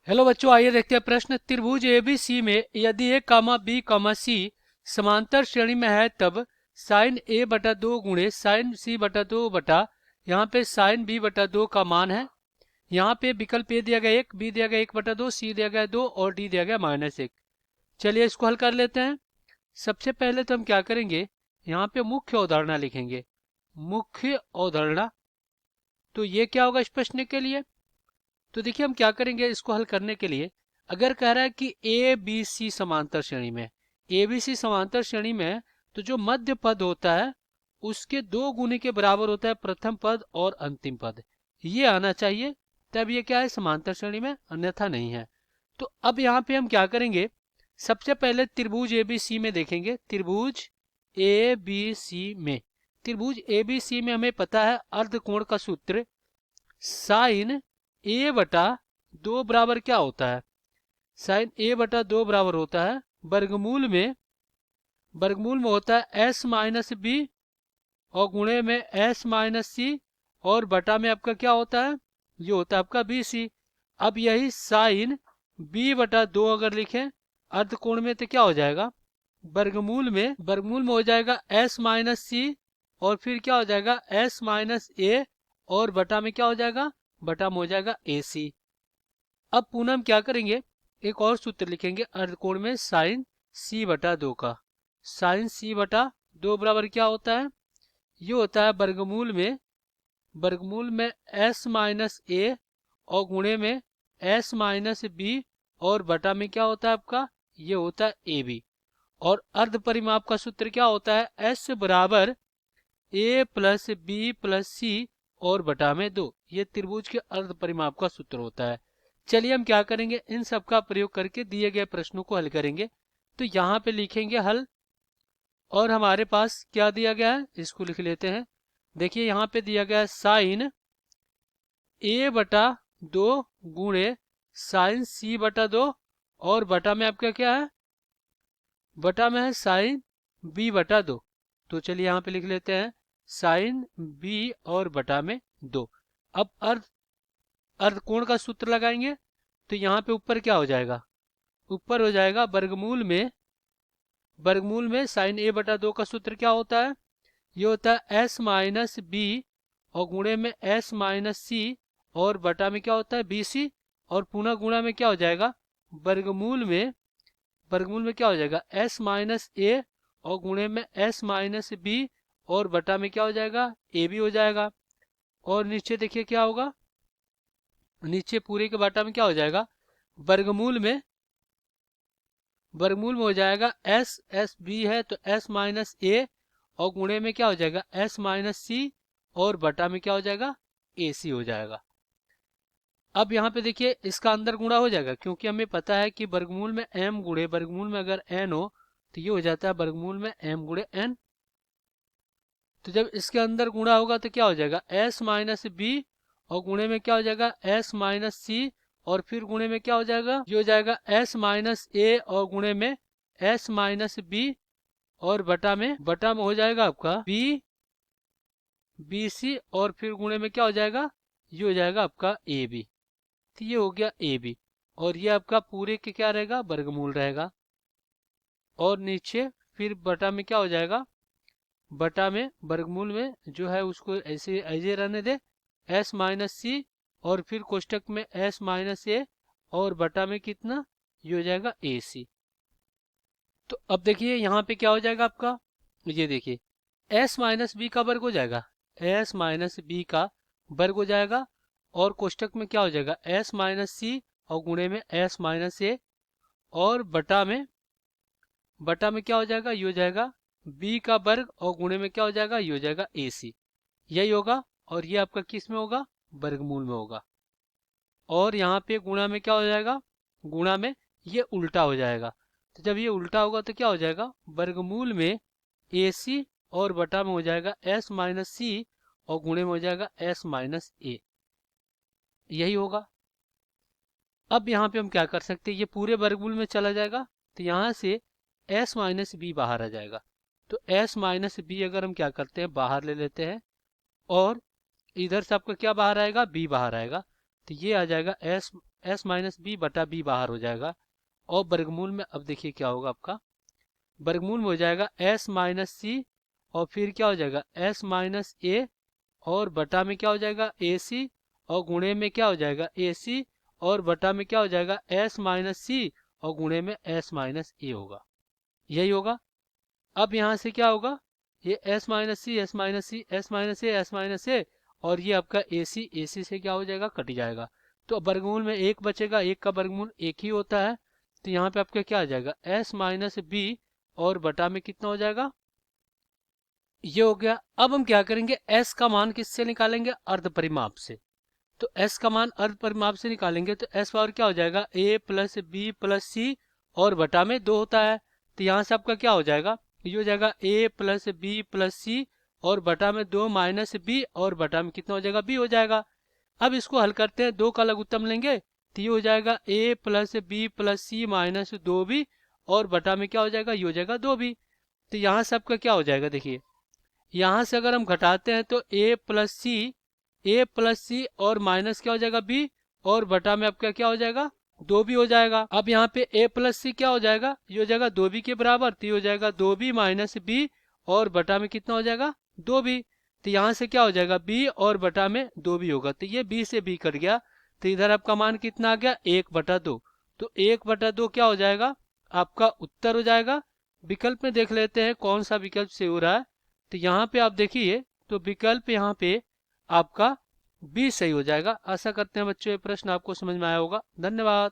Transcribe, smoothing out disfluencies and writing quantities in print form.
Hello बच्चों, आइए देखते हैं प्रश्न। त्रिभुज एबीसी में यदि ए कामा बी कामा सी समांतर श्रेणी में है तब साइन ए बटा दो गुणे साइन सी बटा दो बटा यहाँ पे साइन बी बटा दो का मान है। यहाँ पे विकल्प ए दिया गया 1, बी दिया गया 1/2, सी दिया गया 2 और डी दिया गया -1। चलिए इसको हल कर लेते हैं। सबसे पहले तो हम क्या करेंगे, यहाँ पे मुख्य अवधारणा लिखेंगे। मुख्य अवधारणा, तो ये क्या होगा इस प्रश्न के लिए। तो देखिए हम क्या करेंगे इसको हल करने के लिए। अगर कह रहा है कि ए बी सी समांतर श्रेणी में, ए बी सी समांतर श्रेणी में है, तो जो मध्य पद होता है उसके 2 गुने के बराबर होता है प्रथम पद और अंतिम पद। ये आना चाहिए, तब ये क्या है समांतर श्रेणी में, अन्यथा नहीं है। तो अब यहाँ पे हम क्या करेंगे, सबसे पहले त्रिभुज ए बी सी में देखेंगे। त्रिभुज ए बी सी में, त्रिभुज ए बी सी में हमें पता है अर्धकोण का सूत्र साइन ए बटा दो बराबर क्या होता है, साइन ए बटा दो बराबर होता है वर्गमूल में होता है एस माइनस बी और गुणे में एस माइनस सी और बटा में आपका क्या होता है, ये होता है आपका बी सी। अब यही साइन बी बटा दो अगर लिखें अर्धकोण में तो क्या हो जाएगा, वर्गमूल में हो जाएगा एस माइनस सी और फिर क्या हो जाएगा एस माइनस ए और बटा में क्या हो जाएगा, बटा में हो जाएगा ए सी। अब पुनः हम क्या करेंगे, एक और सूत्र लिखेंगे अर्धकोण में साइन सी बटा दो का। साइन सी बटा दो बराबर क्या होता है, ये होता है वर्गमूल में एस माइनस ए और गुणे में एस माइनस बी और बटा में क्या होता है आपका, ये होता है ए बी। और अर्ध परिमाप का सूत्र क्या होता है, एस बराबर ए प्लस बी प्लस सी और बटा में 2। ये त्रिभुज के अर्ध परिमाप का सूत्र होता है। चलिए हम क्या करेंगे, इन सब का प्रयोग करके दिए गए प्रश्नों को हल करेंगे। तो यहाँ पे लिखेंगे हल, और हमारे पास क्या दिया गया है इसको लिख लेते हैं। देखिए यहाँ पे दिया गया है साइन ए बटा दो गुणे साइन सी बटा दो और बटा में आपका क्या है, बटा में है साइन बी बटा दो। तो चलिए यहाँ पे लिख लेते हैं साइन बी और बटा में 2। अब अर्धकोण का सूत्र लगाएंगे। तो यहाँ पे ऊपर क्या हो जाएगा, ऊपर हो जाएगा वर्गमूल में साइन ए बटा दो का सूत्र क्या होता है, ये होता है एस माइनस बी और गुणे में एस माइनस सी और बटा में क्या होता है बी सी और पुनः गुणा में क्या हो जाएगा, वर्गमूल में क्या हो जाएगा एस माइनस ए और गुणे में एस माइनस बी और बटा में क्या हो जाएगा ए बी हो जाएगा। और नीचे देखिए क्या होगा, नीचे पूरे के बटा में क्या हो जाएगा, वर्गमूल में हो जाएगा एस बी है तो एस माइनस ए और गुणे में क्या हो जाएगा एस माइनस सी और बटा में क्या हो जाएगा ए सी हो जाएगा। अब यहाँ पे देखिए इसका अंदर गुणा हो जाएगा, क्योंकि हमें पता है कि वर्गमूल में m गुणे वर्गमूल में अगर n हो तो ये हो जाता है वर्गमूल में m गुणे n। तो जब इसके अंदर गुणा होगा तो क्या हो जाएगा s माइनस बी और गुणे में क्या हो जाएगा s माइनस सी और फिर गुणे में क्या हो जाएगा, ये हो जाएगा s माइनस ए और गुणे में s माइनस बी और बटा में हो जाएगा आपका बी सी और फिर गुणे में क्या हो जाएगा, ये हो जाएगा आपका ए बी। तो ये हो गया ए बी और ये आपका पूरे के क्या रहेगा वर्गमूल रहेगा। और नीचे फिर बटा में क्या हो जाएगा, बटा में वर्गमूल में जो है उसको ऐसे रहने दे एस माइनस सी और फिर कोष्टक में एस माइनस ए और बटा में कितना, ये हो जाएगा ए सी। तो अब देखिए यहाँ पे क्या हो जाएगा आपका, ये देखिए एस माइनस बी का वर्ग हो जाएगा, एस माइनस बी का वर्ग हो जाएगा और कोष्टक में क्या हो जाएगा एस माइनस सी और गुणे में एस माइनस ए और बटा में क्या हो जाएगा, ये हो जाएगा बी का वर्ग और गुणे में क्या हो जाएगा, ये हो जाएगा ए सी। यही होगा और ये आपका किस में होगा, वर्गमूल में होगा। और यहाँ पे गुणा में क्या हो जाएगा, गुणा में ये उल्टा हो जाएगा। तो जब ये उल्टा होगा तो क्या हो जाएगा, वर्गमूल में ए सी और बटा में हो जाएगा एस माइनस सी और गुणे में हो जाएगा एस माइनस ए, यही होगा। अब यहाँ पे हम क्या कर सकते हैं, ये पूरे वर्गमूल में चला जाएगा तो यहाँ से s माइनस बी बाहर आ जाएगा। तो s माइनस बी अगर हम क्या करते हैं बाहर ले लेते हैं और इधर से आपका क्या बाहर आएगा, b बाहर आएगा। तो ये आ जाएगा एस माइनस बी बटा बी बाहर हो जाएगा। और वर्गमूल में अब देखिए क्या होगा आपका, वर्गमूल में हो जाएगा एस माइनस सी और फिर क्या हो जाएगा एस माइनस ए और बटा में क्या हो जाएगा ए सी और गुणे में क्या हो जाएगा ए सी और बटा में क्या हो जाएगा एस माइनस सी और गुणे में एस माइनस ए होगा। यही होगा। अब यहाँ से क्या होगा, ये s minus c s minus c s minus a और ये आपका ए सी से क्या हो जाएगा कट जाएगा। तो वर्गमूल में एक बचेगा, एक का वर्गमूल एक ही होता है। तो यहाँ पे आपका क्या आ जाएगा एस माइनस बी और बटा में कितना हो जाएगा ये हो गया। अब हम क्या करेंगे, s का मान किससे निकालेंगे, अर्ध परिमाप से। तो s का मान अर्ध परिमाप से निकालेंगे तो s पावर क्या हो जाएगा a प्लस बी प्लस सी और बटा में 2 होता है। तो यहाँ से आपका क्या हो जाएगा, ये हो जाएगा a प्लस बी प्लस सी और बटा में 2 माइनस बी और बटा में कितना हो जाएगा b हो जाएगा। अब इसको हल करते हैं, 2 का लघुत्तम लेंगे तो ये हो जाएगा a plus b plus c minus 2b और बटा में क्या हो जाएगा ये हो जाएगा 2b। तो यहाँ से आपका क्या हो जाएगा, देखिए यहाँ से अगर हम घटाते हैं तो ए प्लस सी और माइनस क्या हो जाएगा b और बटा में आपका क्या हो जाएगा 2b हो जाएगा। अब यहाँ पे a प्लस सी क्या हो जाएगा, ये हो जाएगा 2b के बराबर, तो ये हो जाएगा 2b माइनस b और बटा में कितना हो जाएगा 2b। तो यहाँ से क्या हो जाएगा b और बटा में 2b होगा, तो ये b से b कट गया। तो इधर आपका मान कितना आ गया 1/2। तो 1/2 क्या हो जाएगा आपका उत्तर हो जाएगा। विकल्प में देख लेते हैं कौन सा विकल्प से हो रहा है। तो यहाँ पे आप देखिए तो विकल्प यहाँ पे आपका बी सही हो जाएगा। आशा करते हैं बच्चों ये प्रश्न आपको समझ में आया होगा। धन्यवाद।